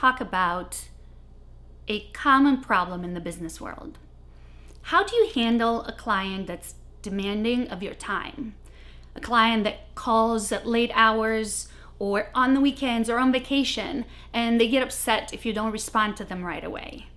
talk about a common problem in the business world. How do you handle a client that's demanding of your time? A client that calls at late hours or on the weekends or on vacation, and they get upset if you don't respond to them right away.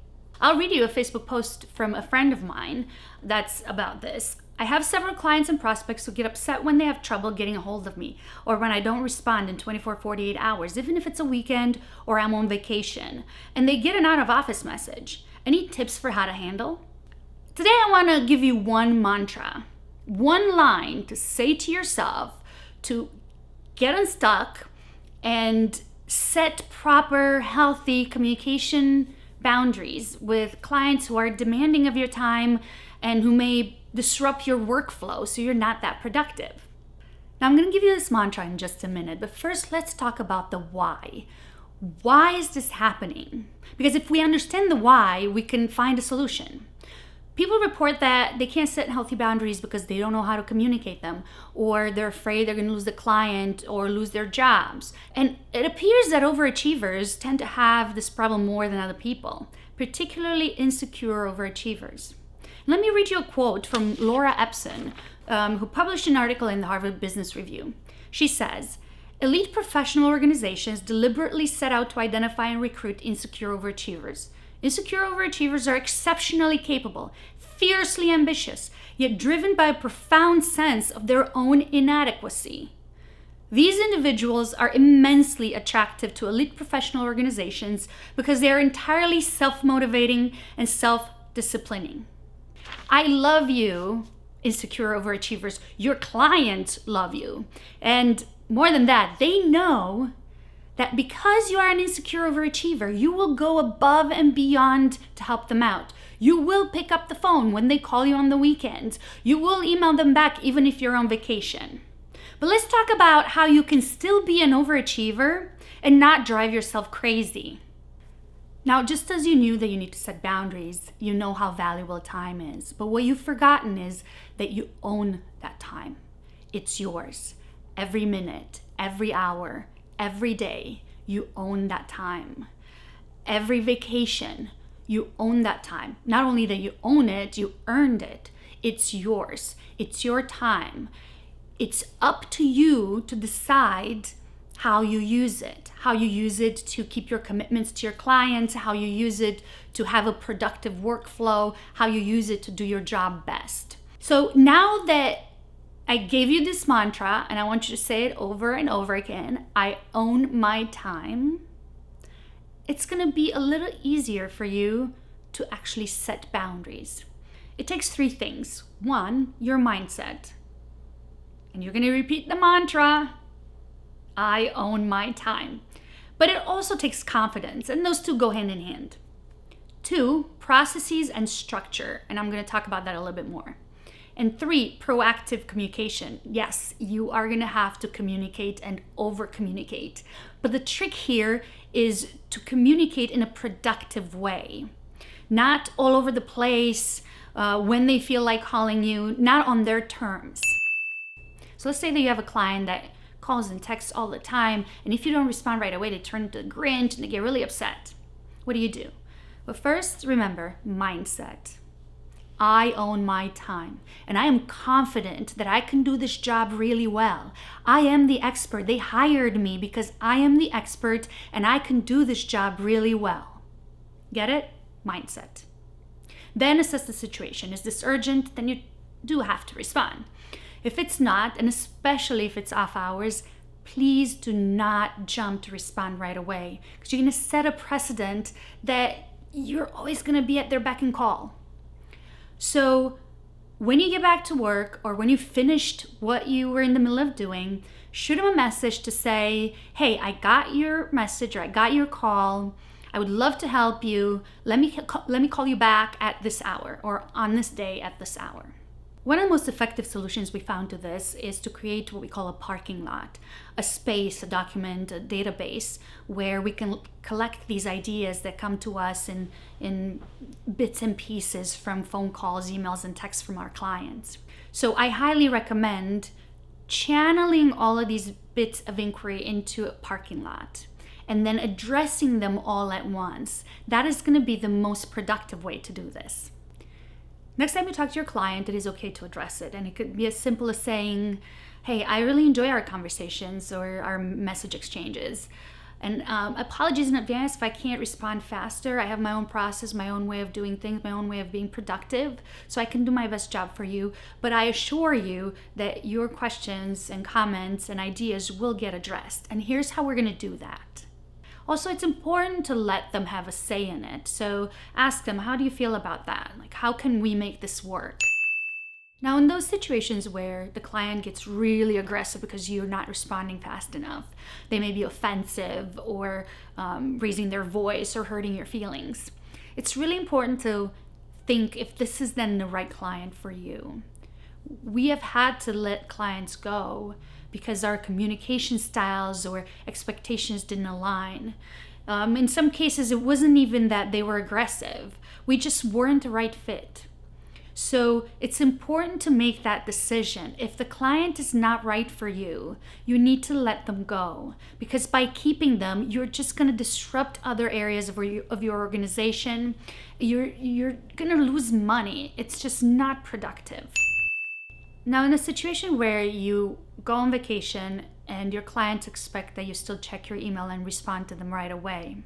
I'll read you a Facebook post from a friend of mine that's about this. I have several clients and prospects who get upset when they have trouble getting a hold of me or when I don't respond in 24, 48 hours, even if it's a weekend or I'm on vacation, and they get an out of office message. Any tips for how to handle? Today I want to give you one mantra, one line to say to yourself to get unstuck and set proper, healthy communication boundaries with clients who are demanding of your time and who may disrupt your workflow so you're not that productive. Now I'm going to give you this mantra in just a minute, but first let's talk about the why. Why is this happening? Because if we understand the why, we can find a solution. People report that they can't set healthy boundaries because they don't know how to communicate them, or they're afraid they're going to lose the client or lose their jobs. And it appears that overachievers tend to have this problem more than other people, particularly insecure overachievers. Let me read you a quote from Laura Epson, who published an article in the Harvard Business Review. She says, "Elite professional organizations deliberately set out to identify and recruit insecure overachievers. Insecure overachievers are exceptionally capable, fiercely ambitious, yet driven by a profound sense of their own inadequacy. These individuals are immensely attractive to elite professional organizations because they are entirely self-motivating and self-disciplining." I love you, insecure overachievers. Your clients love you. And more than that, they know that because you are an insecure overachiever, you will go above and beyond to help them out. You will pick up the phone when they call you on the weekends. You will email them back even if you're on vacation. But let's talk about how you can still be an overachiever and not drive yourself crazy. Now, just as you knew that you need to set boundaries, you know how valuable time is. But what you've forgotten is that you own that time. It's yours. Every minute, every hour, every day, you own that time. Every vacation, you own that time. Not only that you own it, you earned it. It's yours. It's your time. It's up to you to decide how you use it. How you use it to keep your commitments to your clients, how you use it to have a productive workflow, how you use it to do your job best. So now that I gave you this mantra, and I want you to say it over and over again, I own my time, it's going to be a little easier for you to actually set boundaries. It takes three things. One, your mindset. And you're going to repeat the mantra, I own my time. But it also takes confidence, and those two go hand in hand. Two, processes and structure, and I'm going to talk about that a little bit more. And three, proactive communication. Yes, you are going to have to communicate and over-communicate. But the trick here is to communicate in a productive way. Not all over the place, when they feel like calling you, not on their terms. So let's say that you have a client that calls and texts all the time, and if you don't respond right away, they turn into a Grinch and they get really upset. What do? Well, first, remember, mindset. I own my time, and I am confident that I can do this job really well. I am the expert. They hired me because I am the expert, and I can do this job really well. Get it? Mindset. Then assess the situation. Is this urgent? Then you do have to respond. If it's not, and especially if it's off hours, please do not jump to respond right away, because you're going to set a precedent that you're always going to be at their beck and call. So when you get back to work, or when you finished what you were in the middle of doing, shoot them a message to say, hey, I got your message, or I got your call. I would love to help you. Let me call you back at this hour, or on this day at this hour. One of the most effective solutions we found to this is to create what we call a parking lot, a space, a document, a database where we can collect these ideas that come to us in bits and pieces from phone calls, emails, and texts from our clients. So I highly recommend channeling all of these bits of inquiry into a parking lot. and then addressing them all at once. That is going to be the most productive way to do this. Next time you talk to your client, it is okay to address it. And it could be as simple as saying, hey, I really enjoy our conversations or our message exchanges. And apologies in advance if I can't respond faster. I have my own process, my own way of doing things, my own way of being productive, so I can do my best job for you. But I assure you that your questions and comments and ideas will get addressed. And here's how we're going to do that. Also, it's important to let them have a say in it. So ask them, how do you feel about that? Like, how can we make this work? Now, in those situations where the client gets really aggressive because you're not responding fast enough, they may be offensive or raising their voice or hurting your feelings. It's really important to think if this is then the right client for you. We have had to let clients go because our communication styles or expectations didn't align. In some cases, it wasn't even that they were aggressive. We just weren't the right fit. So it's important to make that decision. If the client is not right for you, you need to let them go, because by keeping them, you're just going to disrupt other areas of your organization. You're going to lose money. It's just not productive. Now, in a situation where you go on vacation and your clients expect that you still check your email and respond to them right away,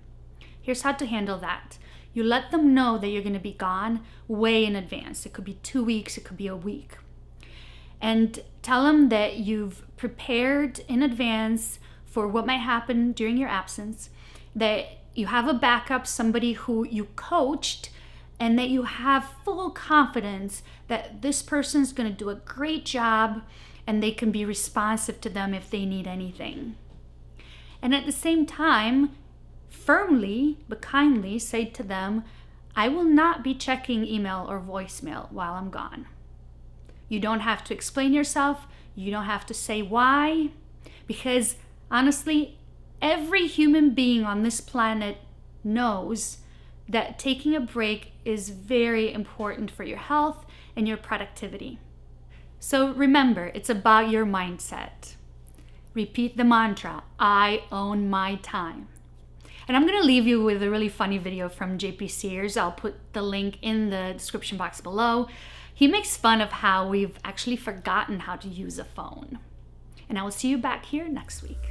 here's how to handle that. You let them know that you're going to be gone way in advance. It could be 2 weeks, it could be a week. And tell them that you've prepared in advance for what might happen during your absence, that you have a backup, somebody who you coached, and that you have full confidence that this person's going to do a great job and they can be responsive to them if they need anything. And at the same time, firmly but kindly say to them, I will not be checking email or voicemail while I'm gone. You don't have to explain yourself. You don't have to say why, because honestly, every human being on this planet knows that taking a break is very important for your health and your productivity. So remember, it's about your mindset. Repeat the mantra, I own my time. And I'm going to leave you with a really funny video from JP Sears. I'll put the link in the description box below. He makes fun of how we've actually forgotten how to use a phone. And I will see you back here next week.